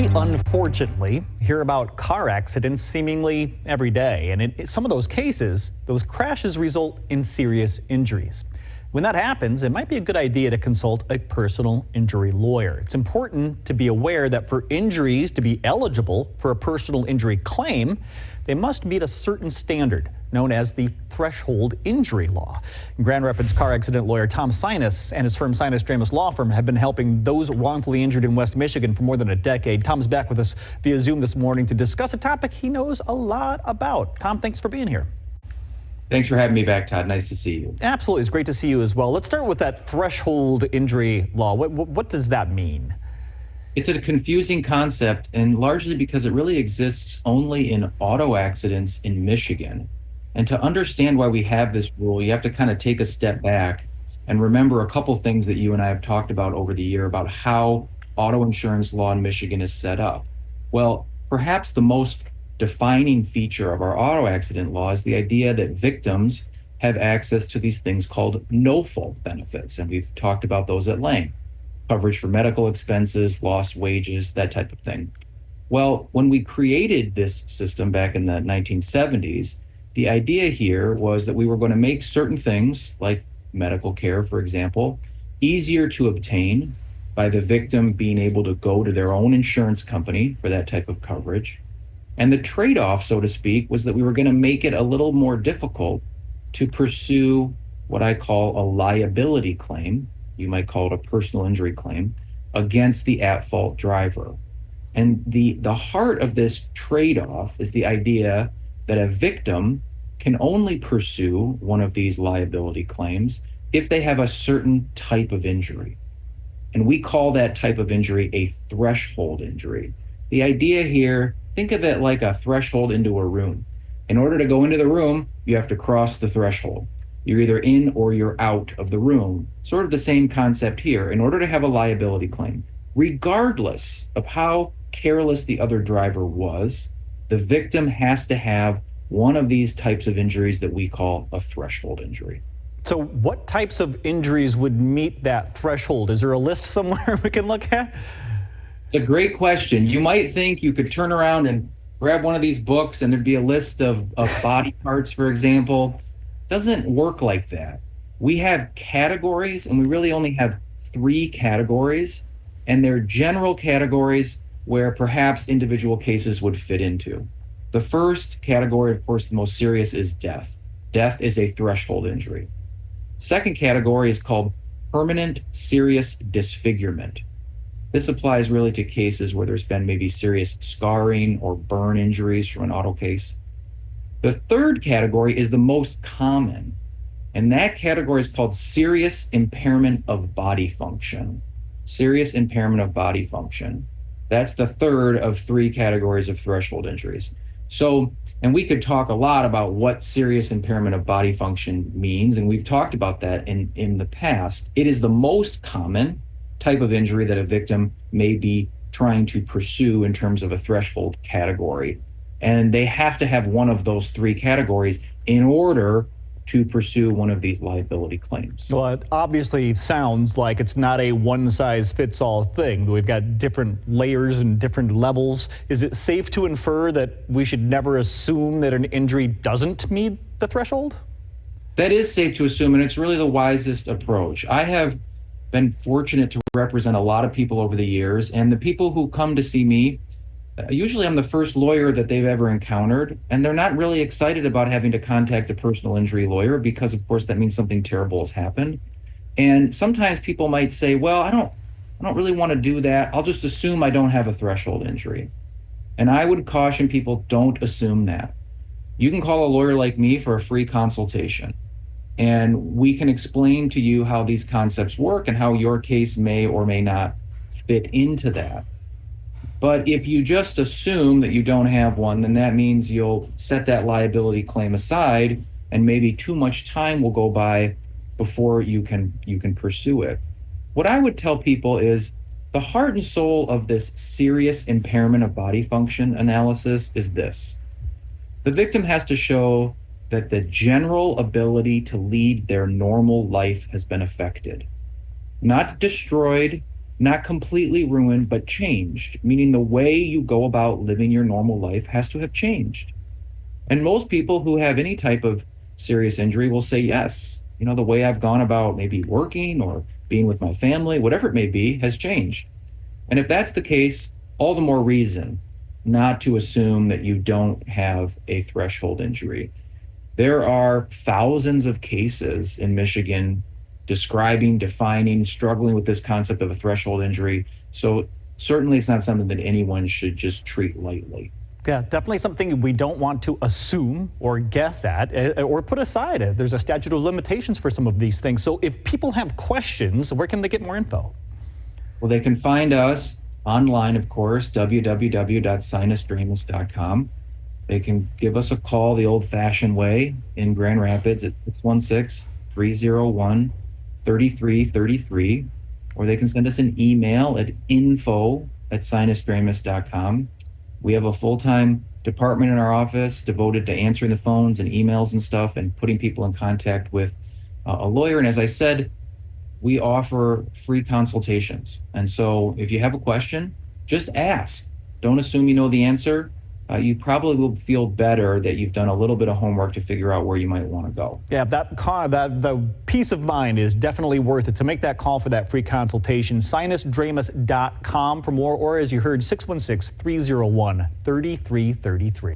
We unfortunately hear about car accidents seemingly every day, and in some of those cases, those crashes result in serious injuries. When that happens, it might be a good idea to consult a personal injury lawyer. It's important to be aware that for injuries to be eligible for a personal injury claim, they must meet a certain standard known as the threshold injury law. Grand Rapids car accident lawyer Tom Sinas and his firm Sinas Dramus Law Firm have been helping those wrongfully injured in West Michigan for more than a decade. Tom's back with us via Zoom this morning to discuss a topic he knows a lot about. Tom, thanks for being here. Thanks for having me back, Todd. Nice to see you. Absolutely. It's great to see you as well. Let's start with that threshold injury law. What does that mean? It's a confusing concept, and largely because it really exists only in auto accidents in Michigan. And to understand why we have this rule, you have to kind of take a step back and remember a couple things that you and I have talked about over the year about how auto insurance law in Michigan is set up. Well, perhaps the most defining feature of our auto accident law is the idea that victims have access to these things called no-fault benefits. And we've talked about those at length. Coverage for medical expenses, lost wages, that type of thing. Well, when we created this system back in the 1970s, the idea here was that we were going to make certain things, like medical care, for example, easier to obtain by the victim being able to go to their own insurance company for that type of coverage. And the trade-off, so to speak, was that we were going to make it a little more difficult to pursue what I call a liability claim, you might call it a personal injury claim, against the at-fault driver. And the heart of this trade-off is the idea that a victim can only pursue one of these liability claims if they have a certain type of injury. And we call that type of injury a threshold injury. The idea here, think of it like a threshold into a room. In order to go into the room, you have to cross the threshold. You're either in or you're out of the room. Sort of the same concept here. In order to have a liability claim, regardless of how careless the other driver was, the victim has to have one of these types of injuries that we call a threshold injury. So what types of injuries would meet that threshold? Is there a list somewhere we can look at? It's a great question. You might think you could turn around and grab one of these books and there'd be a list of body parts, for example. It doesn't work like that. We have categories, and we really only have 3 categories, and they're general categories where perhaps individual cases would fit into. The first category, of course, the most serious, is death. Death is a threshold injury. Second category is called permanent serious disfigurement. This applies really to cases where there's been maybe serious scarring or burn injuries from an auto case. The third category is the most common, and that category is called serious impairment of body function. Serious impairment of body function. That's the third of 3 categories of threshold injuries. So, and we could talk a lot about what serious impairment of body function means, and we've talked about that in the past. It is the most common type of injury that a victim may be trying to pursue in terms of a threshold category. And they have to have one of those 3 categories in order to pursue one of these liability claims. Well, it obviously sounds like it's not a one-size-fits-all thing. We've got different layers and different levels. Is it safe to infer that we should never assume that an injury doesn't meet the threshold? That is safe to assume, and it's really the wisest approach. I have been fortunate to represent a lot of people over the years, and the people who come to see me, usually I'm the first lawyer that they've ever encountered, and they're not really excited about having to contact a personal injury lawyer because, of course, that means something terrible has happened. And sometimes people might say, well, I don't really want to do that. I'll just assume I don't have a threshold injury. And I would caution people, don't assume that. You can call a lawyer like me for a free consultation, and we can explain to you how these concepts work and how your case may or may not fit into that. But if you just assume that you don't have one, then that means you'll set that liability claim aside, and maybe too much time will go by before you can pursue it. What I would tell people is the heart and soul of this serious impairment of body function analysis is this. The victim has to show that the general ability to lead their normal life has been affected. Not destroyed, not completely ruined, but changed, meaning the way you go about living your normal life has to have changed. And most people who have any type of serious injury will say, yes, the way I've gone about maybe working or being with my family, whatever it may be, has changed. And if that's the case, all the more reason not to assume that you don't have a threshold injury. There are thousands of cases in Michigan describing, defining, struggling with this concept of a threshold injury. So certainly it's not something that anyone should just treat lightly. Yeah, definitely something we don't want to assume or guess at or put aside. There's a statute of limitations for some of these things. So if people have questions, where can they get more info? Well, they can find us online, of course, www.sinusdramus.com. They can give us a call the old-fashioned way in Grand Rapids at 616-301-3333, or they can send us an email at info@sinusdramus.com. We have a full-time department in our office devoted to answering the phones and emails and stuff and putting people in contact with a lawyer. And as I said, we offer free consultations. And so if you have a question, just ask. Don't assume you know the answer. You probably will feel better that you've done a little bit of homework to figure out where you might want to go. Yeah, the peace of mind is definitely worth it to make that call for that free consultation. Sinusdramus.com for more, or as you heard, 616-301-3333.